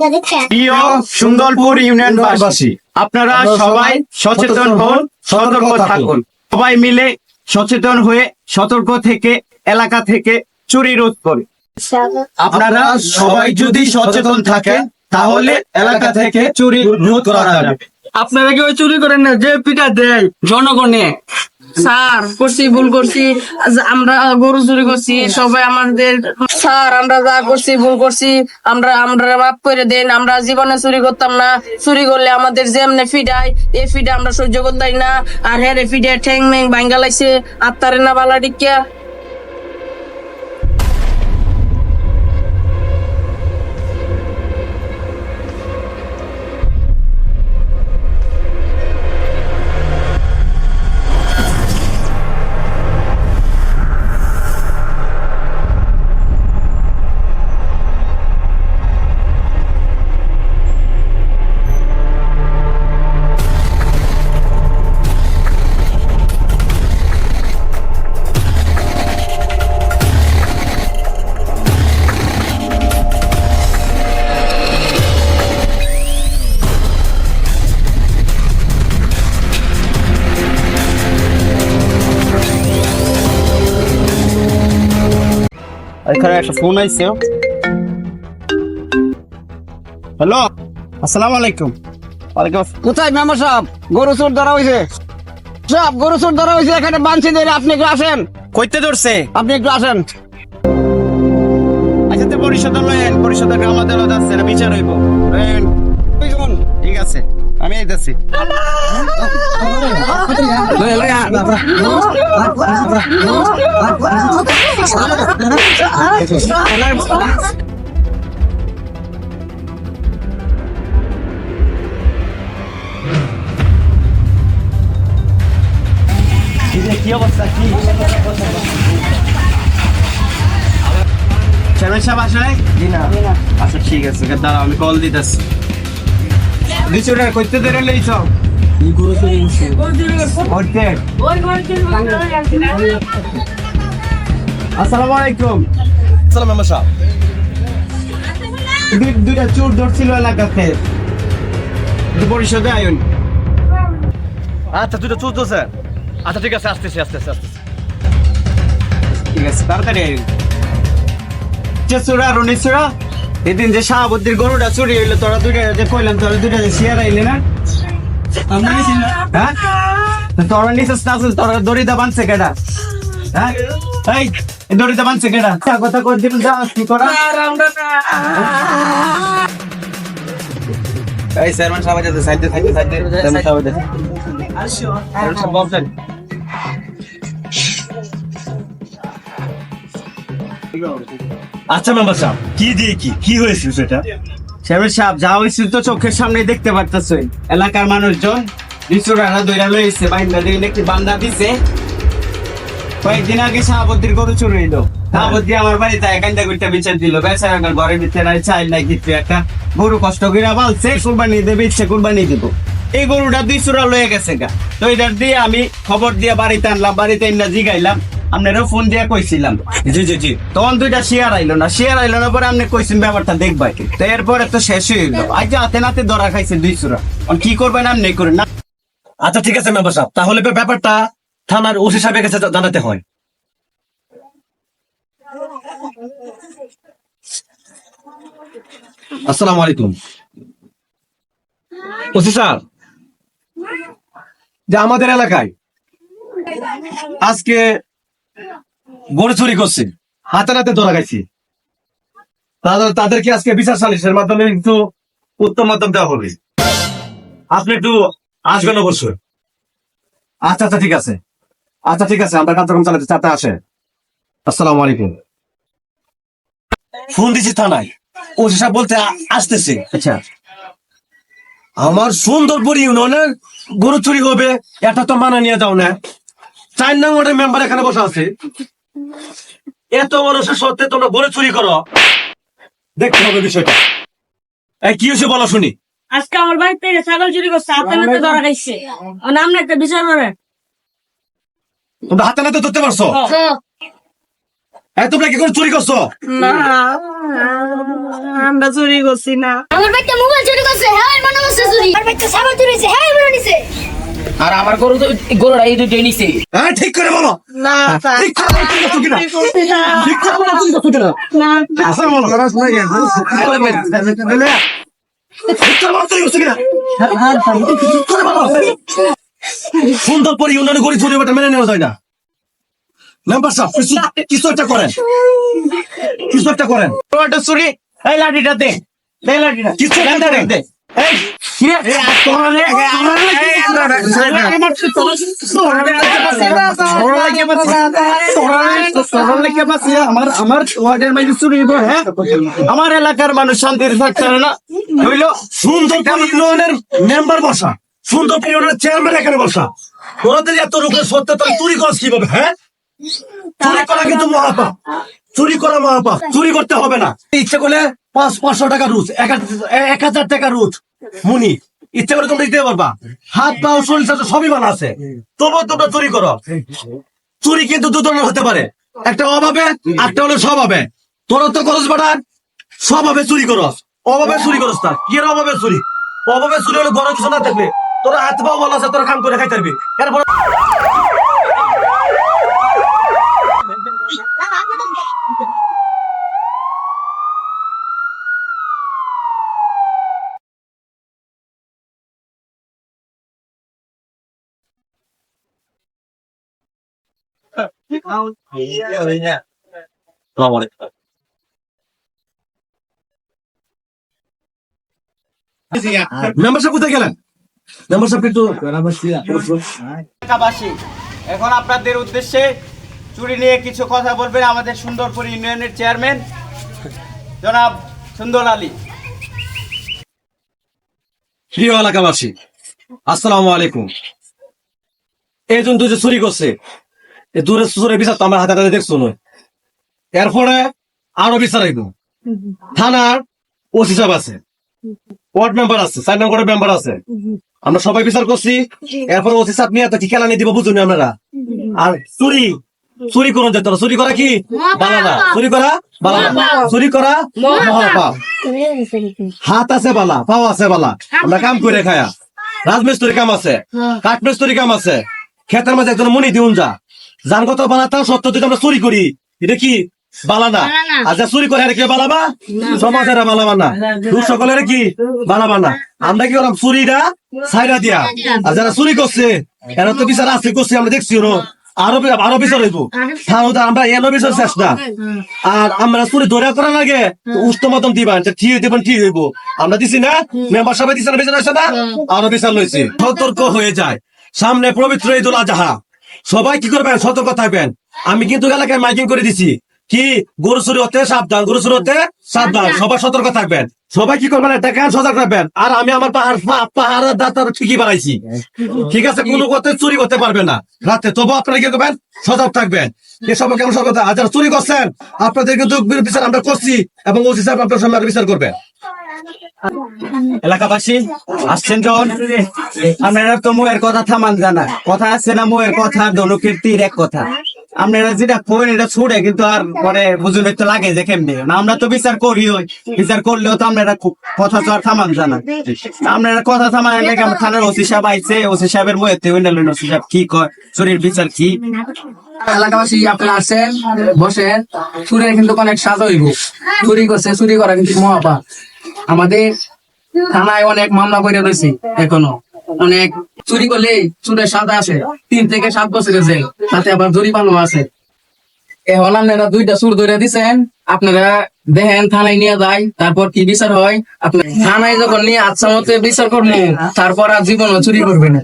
প্রিয় সুন্দরপুর ইউনিয়নবাসী, আপনারা সবাই সচেতন হন, সতর্ক থাকুন। সবাই মিলে সচেতন হয়ে সতর্ক থেকে এলাকা থেকে চুরি রোধ করে। আপনারা সবাই যদি সচেতন থাকেন তাহলে এলাকা থেকে চুরি রোধ করা যাবে। আপনারা কি ওই চুরি করেন না যে পিঠা দেয় জনগণে? স্যার করছি, ভুল করছি, আমরা গরু চুরি করছি, সবাই আমাদের স্যার আমরা যা করছি ভুল করছি, আমরা মাফ করে দেন। আমরা জীবনে চুরি করতাম না, চুরি করলে আমাদের যেমনে ফিডাই এই ফিডা আমরা সহ্য করতাম না। আর হ্যাঁ রে ফিডে ঠ্যাং ম্যাং ভাঙ্গা লাগছে, আত্মারে না বালা টিকা। এখানে একটা ফোন আইছে। হ্যালো, আসসালামু আলাইকুম। ওয়ালাইকুম আসসালাম। কোথায় মেম্বার সাহেব? গরু চোর ধরা হয়েছে সব, গরু চোর ধরা হয়েছে এখানে বানছি ধরে। আপনি একটু আসেন, কইতে ধরছে? আপনি একটু আসেন। আচ্ছা, তো পরিষদ লয়েন, পরিষদের আমাদের আছে না, বিচার হইব। ঠিক আছে, আমি আইতাছি। কি অবস্থা? কি চেয়ারম্যান সাহেব আসলে? জি না। আচ্ছা ঠিক আছে, দাঁড়াও আমি কল দিতেছি। দুইশোটা করতে দেরে লইছ? আসসালামু আলাইকুম। সালাম মেম্বার সাহেব। দুইটা চোর ধরছিল এলাকাতে, পরিষদে আয়ন। আচ্ছা দুটো চলতেছে। আচ্ছা ঠিক আছে, আসতেছি আসতেছি আসতেছি। ঠিক আছে, তাড়াতাড়ি আয়ন। চোরা রনিসুরা এদিন যে শাহাবুদ্দির গরুটা চুরি হইলো, তোরা দুইটা যে কইলাম, তোরা দুইটা যে শেয়ার আইলে না? হ্যাঁ, তোরা নিছিস না? তোরা দড়িটা বানছে কেডা? হ্যাঁ, এই দড়িটা বানছে কেডা? কথা কই দিন, যা কি করা। এই চেয়ারম্যান সাহেব যাচ্ছে, সাইডে থাকতে সাইডে চেয়ারম্যান সাহেব যাচ্ছে। চেয়ারম্যান সাহেব বলছেন। আচ্ছা মেম্বার সাহেব, কি দিয়ে কি হয়েছিল সেটা? চেয়ারম্যান সাহেব, যা হয়েছিল তো চোখের সামনে দেখতে পারতেছই। এলাকার মানুষজন বিচুরারা দইরা লইছে, বাইন্দা দিয়ে একটি বান্দা দিছে। কয়েকদিন আগে শাহাবুদ্দির গরু চুরি হইলো। শাহাবুদ্দি আমার বাড়িতে একান্তা গুইটা বিচার দিল। বেচারা ঘরের ভিতরে চাইল নাই কিছু, একটা গরু কষ্ট করে বালছে, কুরবানি দেবে, ইচ্ছে কুরবানি দিব। এই গরুটা দুই চূড়া লয়ে গেছে গা। তো এটার দিয়ে আমি খবর দিয়ে বাড়িতে আনলাম, বাড়িতে এনে জিগাইলাম, আপনারও ফোন দিয়ে কইছিলাম। জি জি জি। তখন দুইটা শেয়ার আইলো না, পরে আপনি কইছেন ব্যাপারটা দেখবাই। তো এরপরে তো শেষ হয়ে গেল। আজ হাতে নাতে ধরা খাইছে দুই চূড়া। কি করবেন আপনি করেন না? আচ্ছা ঠিক আছে মেম্বার সাহেব, তাহলে ব্যাপারটা থানার ওসি সাহেবের কাছে জানাতে হয়। আসসালামু আলাইকুম ওসি স্যার। যে আমাদের এলাকায় আজকে গরু চুরি করছে, হাতে নাতে ধরা গেছে। তাদেরকে আজকে বিচার সালিসের মাধ্যমে কিন্তু উত্তম মাধ্যম দেওয়া হবে। আপনি একটু আসবেন অবশ্যই। আচ্ছা আচ্ছা ঠিক আছে, আচ্ছা ঠিক আছে, আমরা কার্যক্রম চালাতে চাতে আসে। আসসালামু আলাইকুম। ফোন দিছি থানায়, ওসি সাহেব বলতে আসতেছে। আচ্ছা, আমার সুন্দরপুর ইউনিয়নের গরু চুরি হবে, এটা তো মানা নিয়ে যাও না। 4 নং ওয়ার্ডের মেম্বার এখানে বসে আছে, এত মানুষের সত্ত্বে তোমরা গরু চুরি করো, দেখতে হবে বিষয়টা। এই কি হয়েছে বলো শুনি। আজকে আমার বাড়িতে ছাগল চুরি করছে, হাতে নাতে ধরা খাইছে। নাম না একটা বিচার করে। তোমরা হাতে নাতে ধরতে পারছো? তোমরা কি করে চুরি করছো? না আমরা চুরি করছি না। আমার বাচ্চা মোবাইল চুরি করছে, হ্যাঁ মনে করছে চুরি। আমার বাচ্চা সাবান চুরি করছে, হ্যাঁ মনে নিছে। আর আমার গরুটা এই দুটো নিছে। হ্যাঁ ঠিক করে বলো। না স্যার ঠিক করে বলো, চুরি করছো কিনা? চুরি করছি না। ঠিক করে বলো, চুরি করছো কিনা? না আসলে বলো। ঠিক করে বলো, চুরি করছো কিনা? ঠিক করে বলো। সুন্দরপুর ইউনিয়নে গরিব চুরি বাটা মেনে নেওয়া যায় না। মেম্বার সাহেব কিছু একটা করেন, কিছু একটা করেন। ওটা চুরি, এই লাঠিটা দে, দে লাঠিটা, কিছু একটা করেন। দে। এই, কি রে? এই, আর তোরা রে, আমার ওয়ার্ডের মাঝে চুরি হইবো, হ্যাঁ? আমার এলাকার মানুষ শান্তিতে থাকতে পারে না, হইলো? সুন্দরপুর ইউনিয়নের মেম্বার বসা, সুন্দরপুর ইউনিয়নের চেয়ারম্যান এখানে বসা, ওদের এত রোগের সত্ত্বে তারা চুরি করছে কিভাবে? হ্যাঁ, চুরি করা কিন্তু মহাপাপ, চুরি করা মহাপাপ। চুরি করতে হবে না, ইচ্ছে করলে 500 টাকা রুজ, 1000 টাকা রুজ মুনি ইচ্ছে করে তোমরা দিতে পারবা। হাত পা শরীর স্বাস্থ্য সবই মানা আছে, তবুও তোমরা চুরি করো। চুরি কিন্তু দু ধরনের হতে পারে, একটা অভাবে, একটা হলো স্বভাবে। তোরা তো করস বাটা স্বভাবে চুরি করস, অভাবে চুরি করস না। কি এর অভাবে চুরি? অভাবে চুরি হলে বড় কিছু না থাকলে তোরা হাত পাও বলা আছে, তোরা কাম করে খাইতে পারবি। এরপর মেম্বারশিপ কোথায় গেলেন? মেম্বারশিপ একটু এলাকাবাসী, এখন আপনাদের উদ্দেশ্যে চুরি নিয়ে কিছু কথা বলবেন আমাদের সুন্দরপুর ইউনিয়নের চেয়ারম্যান জনাব সুন্দর আলী। প্রিয় এলাকাবাসী, আসসালামু আলাইকুম। এই জন যে চুরি করছে, এই দূরে চুরের বিচার তো আমার হাতে হাতে দেখছো নয়। এরপরে আরো বিচার আইব। থানার ওসি সাহেব আছে, ওয়ার্ড মেম্বার আছে, 4 নম্বর ওয়ার্ড মেম্বার আছে, আমরা সবাই বিচার করছি। এরপর ওসি সাহেব নিয়ে তো কি খেলা নিয়ে দিব বুঝুন আপনারা। আর চুরি চুরি করুন যেত না, চুরি করা কি বালা না, চুরি করা বালা না, চুরি করা মহাপাপ। হাত আছে বালা, পাও আছে বালা, আমরা কাম করে খায়া। রাজমিস্ত্রি কাম আছে, কাঠমিস্ত্রি কাম আছে, ক্ষেতের মাঝে একজন মনি দিউন যা যান কত বালা, তাও সত্য যদি আমরা চুরি করি, এটা কি বালানা? আর যা চুরি করে আর কি বালাবা? সমাজের বালাবা না, দূর সকলের কি বালাবা না। আমরা কি করলাম? চুরিটা ছাইরা দিয়া। আর যারা চুরি করছে এরা তো বিচার আছে করছে, আমরা দেখছি আরো বিচার হইব। তাহলে আমরা এলো বিচার চেষ্টা। আর আমরা চুরি ধরে করার আগে উষ্ণ মতন দিবা, ঠিক দেবেন, ঠিক হইব। আমরা দিছি না, মেম্বার সবাই দিচ্ছে না, বিচার হয়েছে না, আরো বিচার লইছি। সতর্ক হয়ে যায়, সামনে পবিত্র ঈদুল আজহা, সবাই কি করবেন? সতর্ক থাকবেন। আমি কিন্তু এলাকায় মাইকিং করে দিছি, কি গরু চুরি হতে সাবধান, গরু চুরি হতে সাবধান, সবাই সতর্ক থাকবেন। সবাই কি করবেন? একটা কান সজাগ রাখবেন। আর আমি আমার পাহাড় দাঁতার ঠিকই বানাইছি, ঠিক আছে? কোনো করতে চুরি করতে পারবে না রাতে, তবু আপনারা কি করবেন? সজাগ থাকবেন। এসব কেমন সতর্ক? আর যারা চুরি করছেন আপনাদের কিন্তু বিচার আমরা করছি, এবং ওসি সাহেব আপনার সামনে বিচার করবেন। এলাকাবাসী আসছেন যখন, আপনারা তো মুয়ের কথা থামান জানা, কথা আছে না, মুয়ের কথা ধনুকের তীর এক কথা। আপনারা যেটা করেন এটা ছুড়ে, কিন্তু আর পরে বুঝুন তো লাগে যে কেমনি না। আমরা তো বিচার করি, বিচার করলেও তো আপনারা কথা তো আর থামান জানা। আপনারা কথা থামান লেগে আমার থানার ওসি সাহেব আইছে, ওসি সাহেবের মুয়ের ওসি সাহেব কি কয়, চুরির বিচার কি। এলাকাবাসী আপনারা আসেন, বসেন। চুরের কিন্তু অনেক সাজা হইব। চুরি করছে, চুরি করা কিন্তু মহাপাপ। আমাদের থানায় অনেক মামলা করে রয়েছে, এখনো অনেক চুরি করলে চুরের সাজা আছে 3 থেকে 7 বছরের জেল, তাতে আবার জরিমানাও আছে। এখন আপনারা 2টা চুর ধরে দিচ্ছেন, আপনারা দেখেন থানায় নিয়ে যায়, তারপর কি বিচার হয়। আপনার থানায় যখন নিয়ে আচ্ছা মতো বিচার করবো, তারপর আর জীবনও চুরি করবে না।